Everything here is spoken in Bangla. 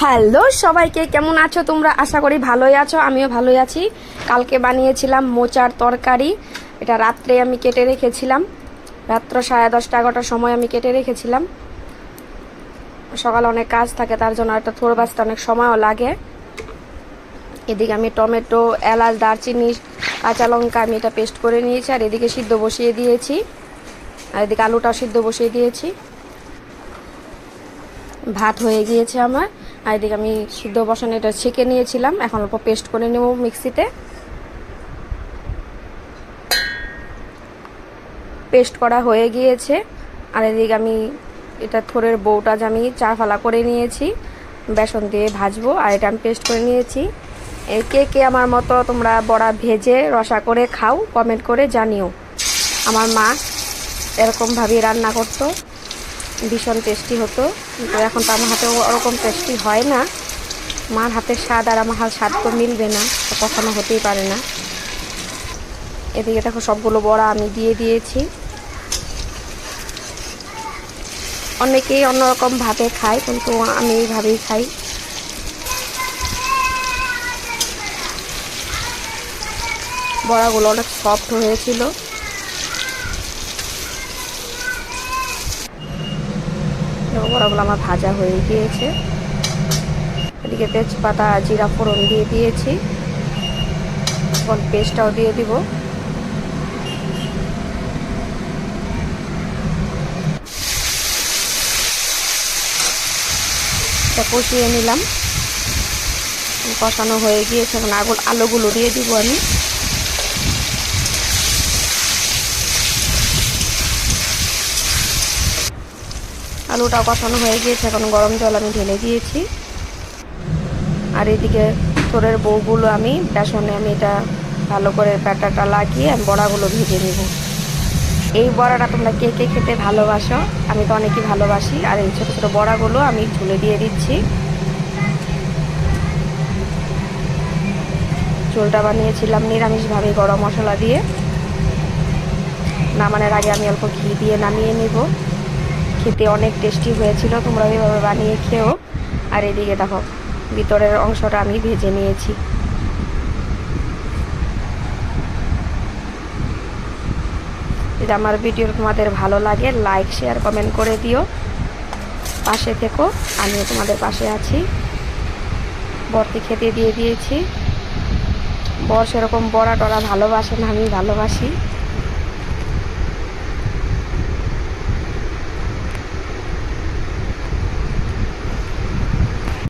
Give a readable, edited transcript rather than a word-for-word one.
হ্যালো সবাইকে, কেমন আছো তোমরা? আশা করি ভালোই আছো, আমিও ভালোই আছি। কালকে বানিয়েছিলাম মোচার তরকারি। এটা রাত্রে আমি কেটে রেখেছিলাম, রাত্র 10:30-11টার সময় আমি কেটে রেখেছিলাম। সকালে অনেক কাজ থাকে, তার জন্য একটা থোড় বাজতে অনেক সময়ও লাগে। এদিকে আমি টমেটো, এলাচ, দারচিনি, কাঁচা লঙ্কা আমি এটা পেস্ট করে নিয়েছি। আর এদিকে সিদ্ধ বসিয়ে দিয়েছি, আর এদিকে আলুটাও সিদ্ধ বসিয়ে দিয়েছি। ভাত হয়ে গিয়েছে আমার। আর এদিকে আমি সিদ্ধ বসানো এটা ছেঁকে নিয়েছিলাম, এখন অল্প পেস্ট করে নেব মিক্সিতে। পেস্ট করা হয়ে গিয়েছে। আর এদিকে আমি এটা থোড়ের বউটা যে আমি 4 ফালা করে নিয়েছি, বেসন দিয়ে ভাজবো। আর এটা আমি পেস্ট করে নিয়েছি। কে কে আমার মতো তোমরা বড়া ভেজে রসা করে খাও, কমেন্ট করে জানিও। আমার মা এরকমভাবেই রান্না করতো, ভীষণ টেস্টি হতো। কিন্তু এখন তো আমার হাতে ওরকম টেস্টি হয় না। মার হাতের স্বাদ আর আমার হাতের স্বাদ তো মিলবে না, কখনো হতেই পারে না। এদিকে দেখো সবগুলো বড়া আমি দিয়ে দিয়েছি। অনেকেই অন্যরকম ভাবে খায়, কিন্তু আমি এইভাবেই খাই। বড়াগুলো অনেক সফট হয়েছিল। বড়াগুলো আমার ভাজা হয়ে গিয়েছে। এদিকে তেজপাতা, জিরা ফোড়ন দিয়ে দিয়েছি। এখন পেস্টটাও দিয়ে দিব। কষিয়ে নিলাম, কষানো হয়ে গিয়েছে। এখন আলুগুলো দিয়ে দিব আমি। আলুটাও কষানো হয়ে গিয়েছে, এখন গরম জল আমি ঢেলে দিয়েছি। আর এদিকে থোড়ের বউগুলো আমি বেসনে আমি এটা ভালো করে ব্যাটারটা লাগিয়ে আমি বড়াগুলো ভেজে নেব। এই বড়াটা তোমরা কে কে খেতে ভালোবাসো? আমি তো অনেকই ভালোবাসি। আর এই ছোটো ছোটো বড়াগুলো আমি ঝুলে দিয়ে দিচ্ছি। ঝোলটা বানিয়েছিলাম নিরামিষভাবে গরম মশলা দিয়ে। নামানোর আগে আমি অল্প ঘি দিয়ে নামিয়ে নেব। খেতে অনেক টেস্টি হয়েছিল, তোমরা এভাবে বানিয়ে খেও। আর এদিকে দেখো ভিতরের অংশটা আমি ভেজে নিয়েছি। যদি আমার ভিডিও তোমাদের ভালো লাগে, লাইক, শেয়ার, কমেন্ট করে দিও। পাশে থেকো, আমিও তোমাদের পাশে আছি। বরকে খেতে দিয়ে দিয়েছি। বর সেরকম বড়া টড়া ভালোবাসে না, আমি ভালোবাসি।